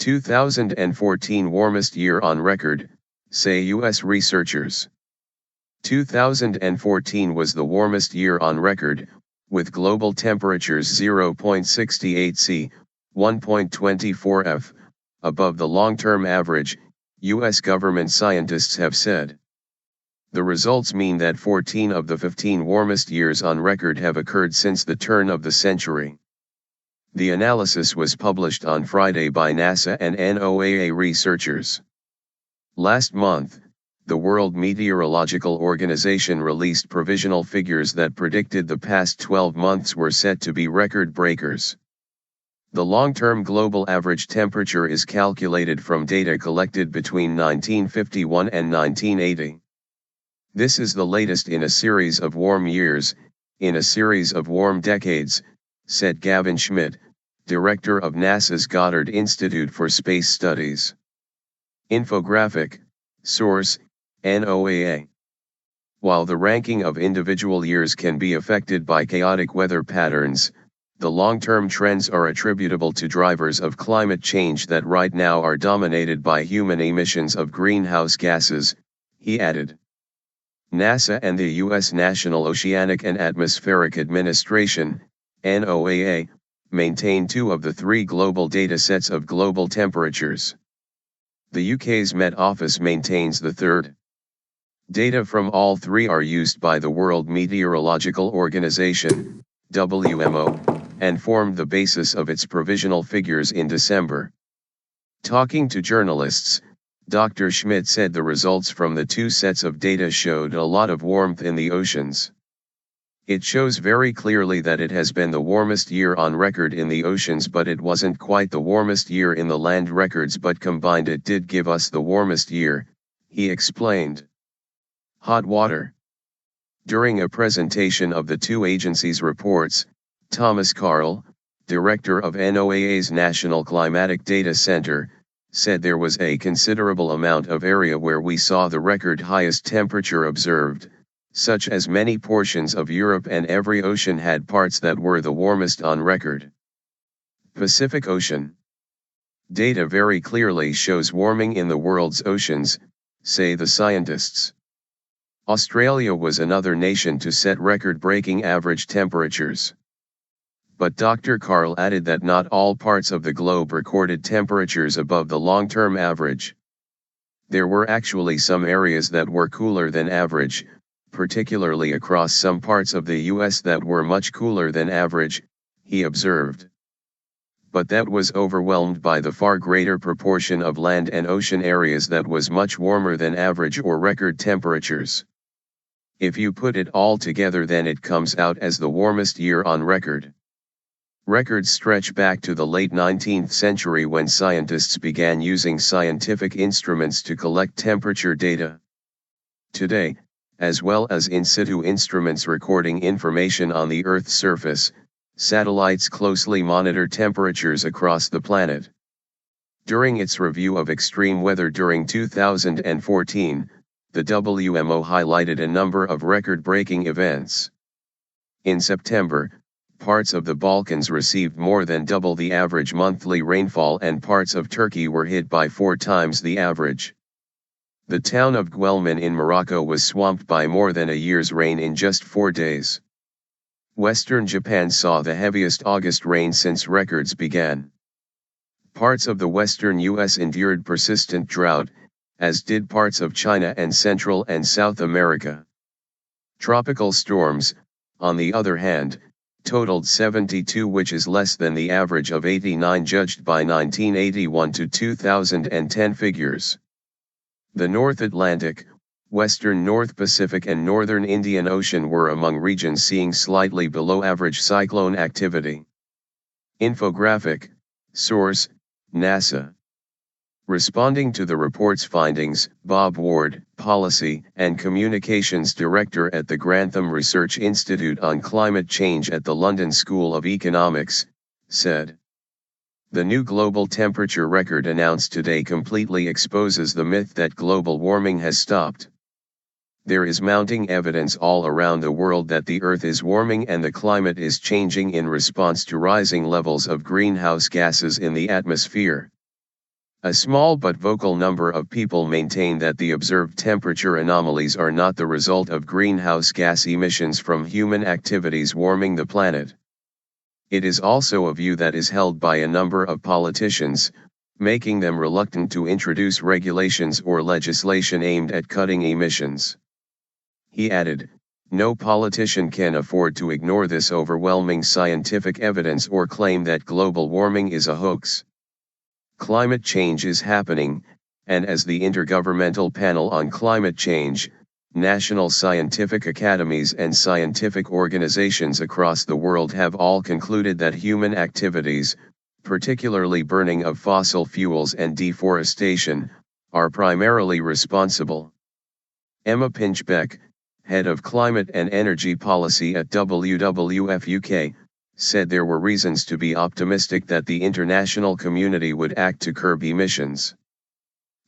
2014 warmest year on record, say U.S. researchers. 2014 was the warmest year on record, with global temperatures 0.68 C, 1.24 F, above the long-term average, U.S. government scientists have said. The results mean that 14 of the 15 warmest years on record have occurred since the turn of the century. The analysis was published on Friday by NASA and NOAA researchers. Last month, the World Meteorological Organization released provisional figures that predicted the past 12 months were set to be record breakers. The long-term global average temperature is calculated from data collected between 1951 and 1980. This is the latest in a series of warm years, in a series of warm decades, said Gavin Schmidt, director of NASA's Goddard Institute for Space Studies. Infographic, source, NOAA. While the ranking of individual years can be affected by chaotic weather patterns, the long-term trends are attributable to drivers of climate change that right now are dominated by human emissions of greenhouse gases, he added. NASA and the U.S. National Oceanic and Atmospheric Administration, NOAA, maintain two of the three global data sets of global temperatures. The UK's Met Office maintains the third. Data from all three are used by the World Meteorological Organization, WMO, and formed the basis of its provisional figures in December. Talking to journalists, Dr. Schmidt said the results from the two sets of data showed a lot of warmth in the oceans. It shows very clearly that it has been the warmest year on record in the oceans, but it wasn't quite the warmest year in the land records, but combined it did give us the warmest year, he explained. Hot water. During a presentation of the two agencies' reports, Thomas Carl, director of NOAA's National Climatic Data Center, said there was a considerable amount of area where we saw the record highest temperature observed, such as many portions of Europe, and every ocean had parts that were the warmest on record. Pacific Ocean. Data very clearly shows warming in the world's oceans, say the scientists. Australia was another nation to set record-breaking average temperatures. But Dr. Carl added that not all parts of the globe recorded temperatures above the long-term average. There were actually some areas that were cooler than average, particularly across some parts of the US that were much cooler than average, he observed. But that was overwhelmed by the far greater proportion of land and ocean areas that was much warmer than average or record temperatures. If you put it all together, then it comes out as the warmest year on record. Records stretch back to the late 19th century when scientists began using scientific instruments to collect temperature data. Today, as well as in situ instruments recording information on the Earth's surface, satellites closely monitor temperatures across the planet. During its review of extreme weather during 2014, the WMO highlighted a number of record-breaking events. In September, parts of the Balkans received more than double the average monthly rainfall, and parts of Turkey were hit by 4 times the average. The town of Guelmin in Morocco was swamped by more than a year's rain in just 4 days. Western Japan saw the heaviest August rain since records began. Parts of the western US endured persistent drought, as did parts of China and Central and South America. Tropical storms, on the other hand, totaled 72, which is less than the average of 89 judged by 1981 to 2010 figures. The North Atlantic, Western North Pacific and Northern Indian Ocean were among regions seeing slightly below average cyclone activity. Infographic, source, NASA. Responding to the report's findings, Bob Ward, Policy and Communications Director at the Grantham Research Institute on Climate Change at the London School of Economics, said, "The new global temperature record announced today completely exposes the myth that global warming has stopped. There is mounting evidence all around the world that the Earth is warming and the climate is changing in response to rising levels of greenhouse gases in the atmosphere. A small but vocal number of people maintain that the observed temperature anomalies are not the result of greenhouse gas emissions from human activities warming the planet. It is also a view that is held by a number of politicians, making them reluctant to introduce regulations or legislation aimed at cutting emissions. He added, "No politician can afford to ignore this overwhelming scientific evidence or claim that global warming is a hoax. Climate change is happening, and as the Intergovernmental Panel on Climate Change, national scientific academies and scientific organizations across the world have all concluded that human activities, particularly burning of fossil fuels and deforestation, are primarily responsible." Emma Pinchbeck, head of climate and energy policy at WWF UK, said there were reasons to be optimistic that the international community would act to curb emissions.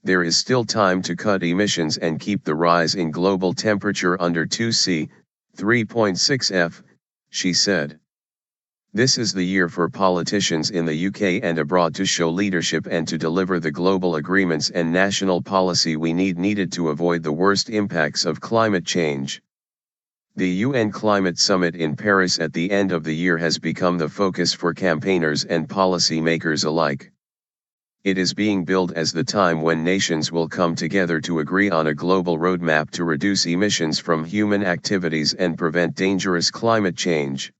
"There is still time to cut emissions and keep the rise in global temperature under 2°C, 3.6 F, she said. "This is the year for politicians in the UK and abroad to show leadership and to deliver the global agreements and national policy we needed to avoid the worst impacts of climate change." The UN Climate Summit in Paris at the end of the year has become the focus for campaigners and policy makers alike. It is being billed as the time when nations will come together to agree on a global roadmap to reduce emissions from human activities and prevent dangerous climate change.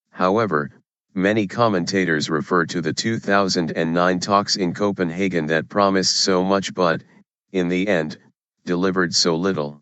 However, many commentators refer to the 2009 talks in Copenhagen that promised so much but, in the end, delivered so little.